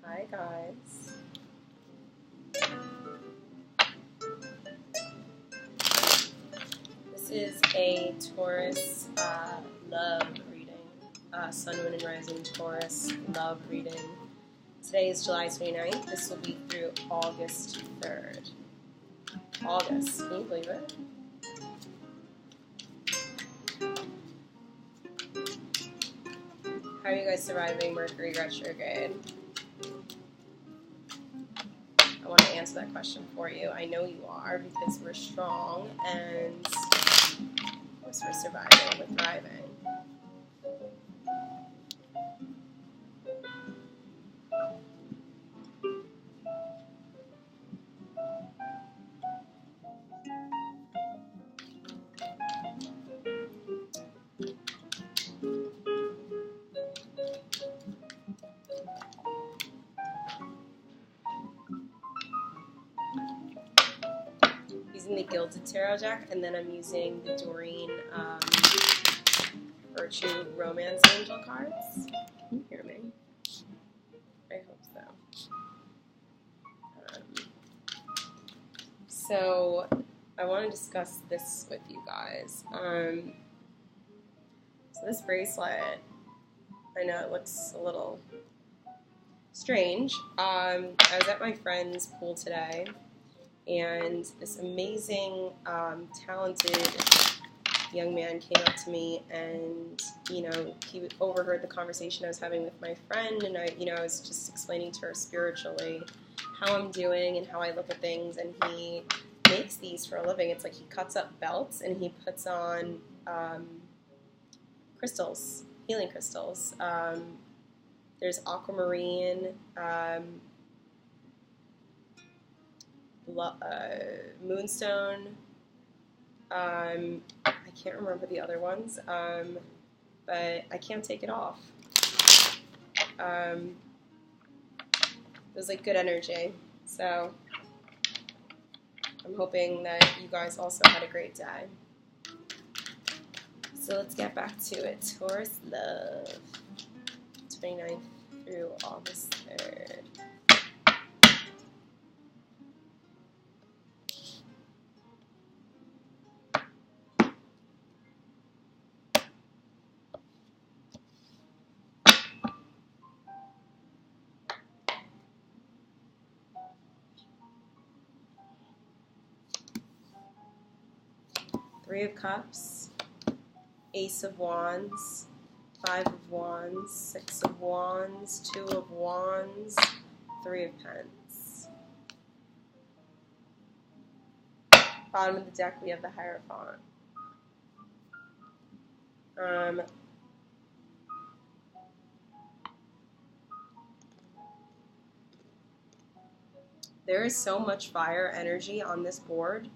Hi guys. This is a Taurus love reading. Sun, Moon, and Rising Taurus love reading. Today is July 29th. This will be through August 3rd. August. Can you believe it? How are you guys surviving Mercury retrograde? I want to answer that question for you. I know you are, because we're strong and of course we're surviving, we're thriving. Using the Gilded Tarot deck, and then I'm using the Doreen Virtue Romance Angel cards. Can you hear me? I hope so. So I want to discuss this with you guys. So this bracelet, I know it looks a little strange. I was at my friend's pool today, and this amazing, talented young man came up to me, and, you know, he overheard the conversation I was having with my friend, and I was just explaining to her spiritually how I'm doing and how I look at things, and he makes these for a living. It's like he cuts up belts, and he puts on crystals, healing crystals. There's aquamarine, moonstone, I can't remember the other ones, but I can't take it off. It was like good energy, so I'm hoping that you guys also had a great day. So let's get back to it. Taurus love, 29th through August 3rd. Three of Cups, Ace of Wands, Five of Wands, Six of Wands, Two of Wands, Three of Pence. Bottom of the deck, we have the Hierophant. There is so much fire energy on this board.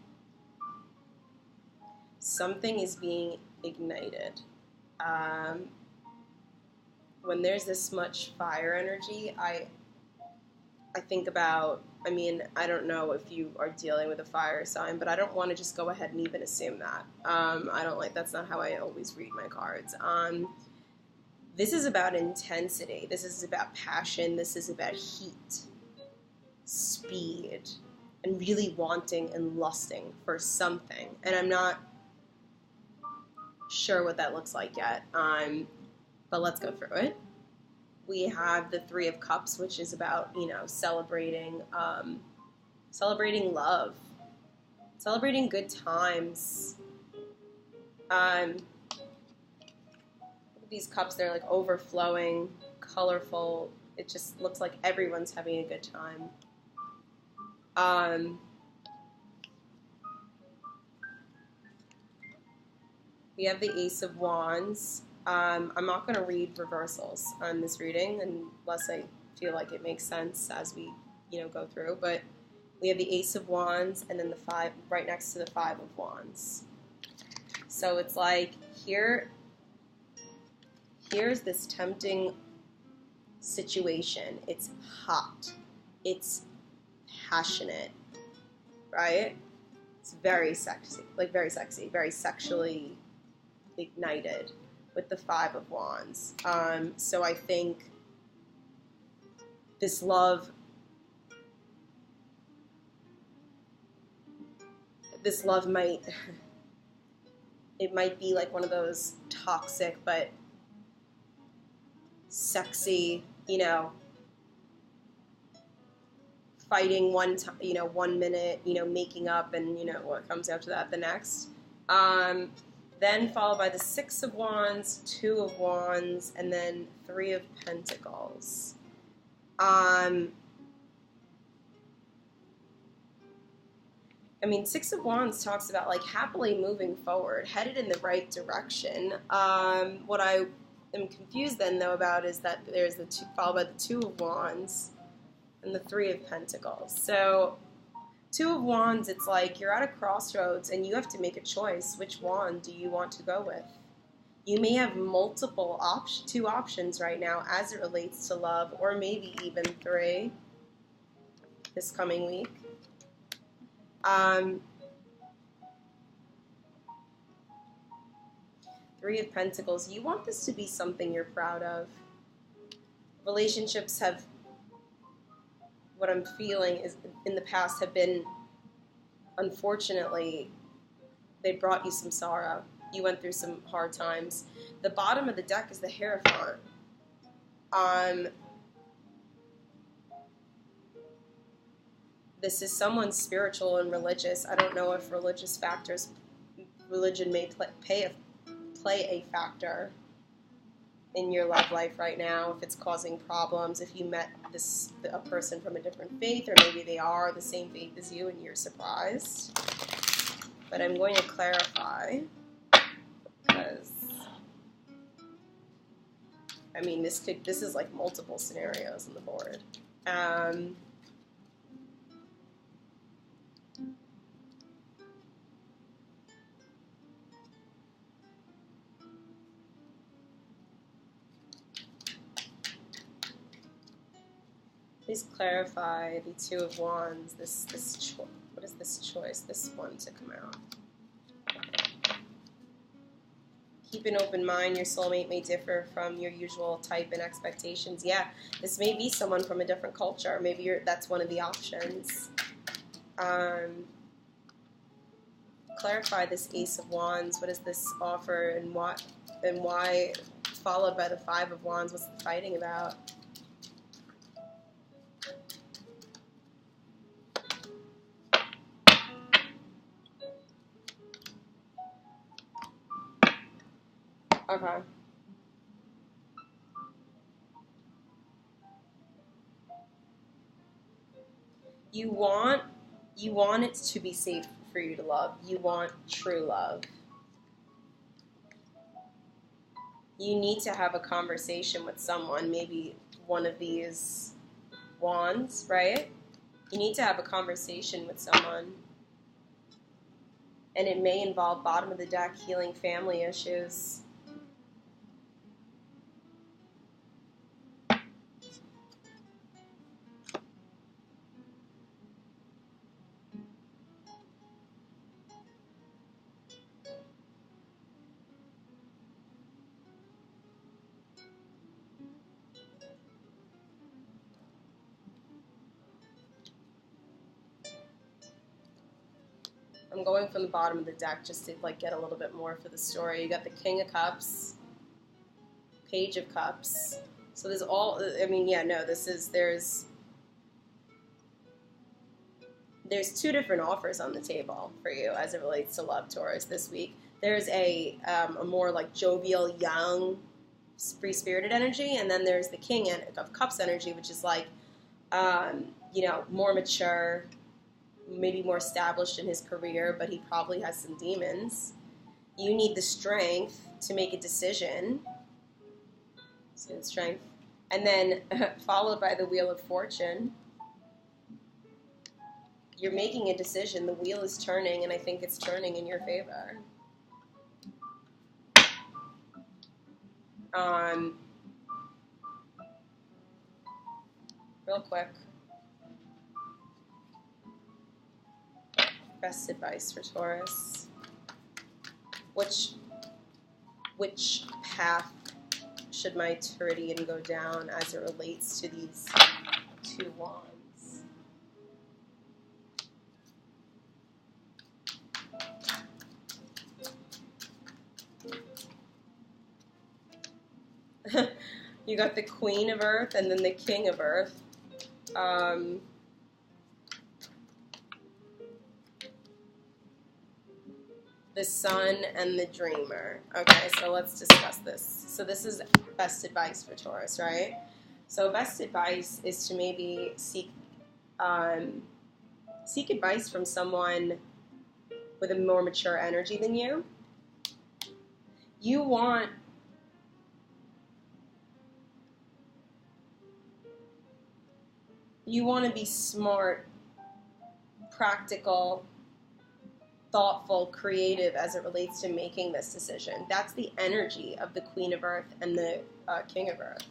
Something is being ignited. When there's this much fire energy, I think about, I mean, I don't know if you are dealing with a fire sign, but I don't want to just go ahead and even assume that. That's not how I always read my cards. This is about intensity. This is about passion. This is about heat, speed, and really wanting and lusting for something. And I'm not sure what that looks like yet, but let's go through it. We have the Three of Cups, which is about, celebrating love, celebrating good times. Look at these cups, they're like overflowing, colorful. It just looks like everyone's having a good time. We have the Ace of Wands. I'm not going to read reversals on this reading unless I feel like it makes sense as we, go through. But we have the Ace of Wands and then the Five right next to the Five of Wands. So it's like here's this tempting situation. It's hot. It's passionate, right? It's very sexy, very sexually ignited with the Five of Wands. So I think this love might, it might be like one of those toxic but sexy, you know, fighting one time, you know, 1 minute, you know, making up, and you know what comes after that, the next. Then followed by the 6 of Wands, 2 of Wands, and then 3 of Pentacles. I mean, 6 of Wands talks about like happily moving forward, headed in the right direction. What I am confused then though about is that there's the 2 followed by the 2 of Wands and the 3 of Pentacles. So 2 of Wands, it's like you're at a crossroads and you have to make a choice. Which wand do you want to go with? You may have multiple two options right now as it relates to love, or maybe even 3 this coming week. 3 of Pentacles, you want this to be something you're proud of. Relationships have, what I'm feeling is in the past have been, unfortunately, they brought you some sorrow. You went through some hard times. The bottom of the deck is the Hierophant. This is someone spiritual and religious. I don't know if religion may play a factor in your love life right now, if it's causing problems, if you met a person from a different faith, or maybe they are the same faith as you and you're surprised. But I'm going to clarify, because I mean this is like multiple scenarios on the board. Please clarify the 2 of Wands. What is this choice? This one to come out. Keep an open mind. Your soulmate may differ from your usual type and expectations. Yeah, this may be someone from a different culture. Maybe that's one of the options. Clarify this Ace of Wands. What does this offer, and why? Followed by the 5 of Wands. What's the fighting about? Okay. You want it to be safe for you to love. You want true love. You need to have a conversation with someone, maybe one of these wands, right? You need to have a conversation with someone. And it may involve bottom of the deck, healing family issues. I'm going from the bottom of the deck just to like get a little bit more for the story. You got the King of Cups, Page of Cups. So there's all, I mean, yeah, no, there's 2 different offers on the table for you as it relates to love, Taurus, this week. There's a more like jovial, young, free-spirited energy, and then there's the King of Cups energy, which is like, you know, more mature, maybe more established in his career, but he probably has some demons. You need the strength to make a decision. So the strength. And then followed by the Wheel of Fortune. You're making a decision. The wheel is turning, and I think it's turning in your favor. Real quick. Best advice for Taurus. Which path should my Turidian go down as it relates to these 2 wands. You got the Queen of Earth and then the King of Earth. The Sun and the Dreamer. Okay, so let's discuss this. So this is best advice for Taurus, right? So best advice is to maybe seek advice from someone with a more mature energy than you. You want to be smart, practical, thoughtful, creative as it relates to making this decision. That's the energy of the Queen of Earth and the King of Earth.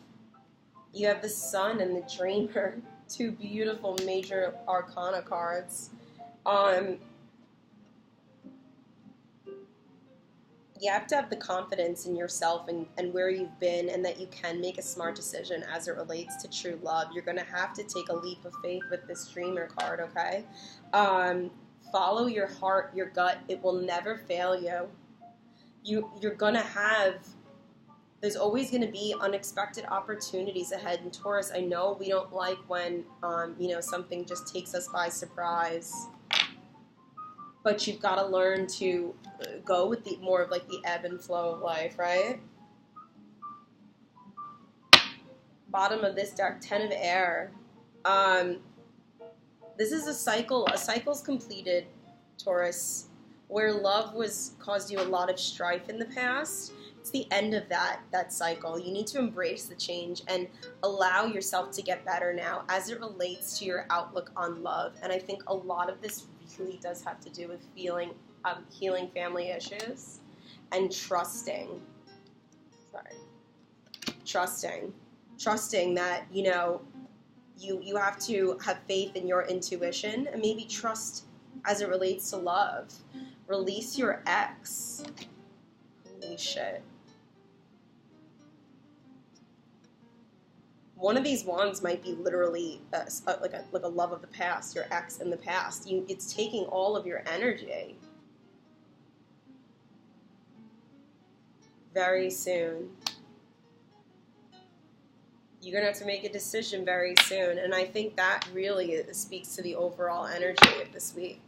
You have the Sun and the Dreamer, 2 beautiful major arcana cards. You have to have the confidence in yourself and where you've been, and that you can make a smart decision as it relates to true love. You're going to have to take a leap of faith with this Dreamer card, okay? Follow your heart, your gut. It will never fail you. You're going to have, there's always going to be unexpected opportunities ahead. In Taurus, I know we don't like when, something just takes us by surprise. But you've got to learn to go with the more of like the ebb and flow of life, right? Bottom of this deck, 10 of Air. This is a cycle. A cycle's completed, Taurus, where love caused you a lot of strife in the past. It's the end of that cycle. You need to embrace the change and allow yourself to get better now as it relates to your outlook on love. And I think a lot of this really does have to do with healing family issues and trusting that, you have to have faith in your intuition and maybe trust as it relates to love. Release your ex. Holy shit. One of these wands might be literally like a love of the past, your ex in the past. It's taking all of your energy. Very soon. You're going to have to make a decision very soon. And I think that really speaks to the overall energy of this week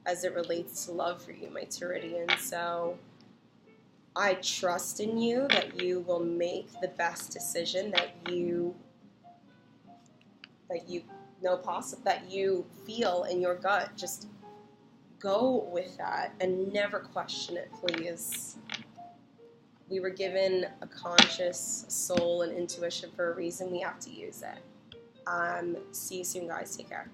as it relates to love for you, my Turidian. So I trust in you that you will make the best decision that you feel in your gut. Just go with that and never question it, please. We were given a conscious soul and intuition for a reason. We have to use it. See you soon, guys. Take care.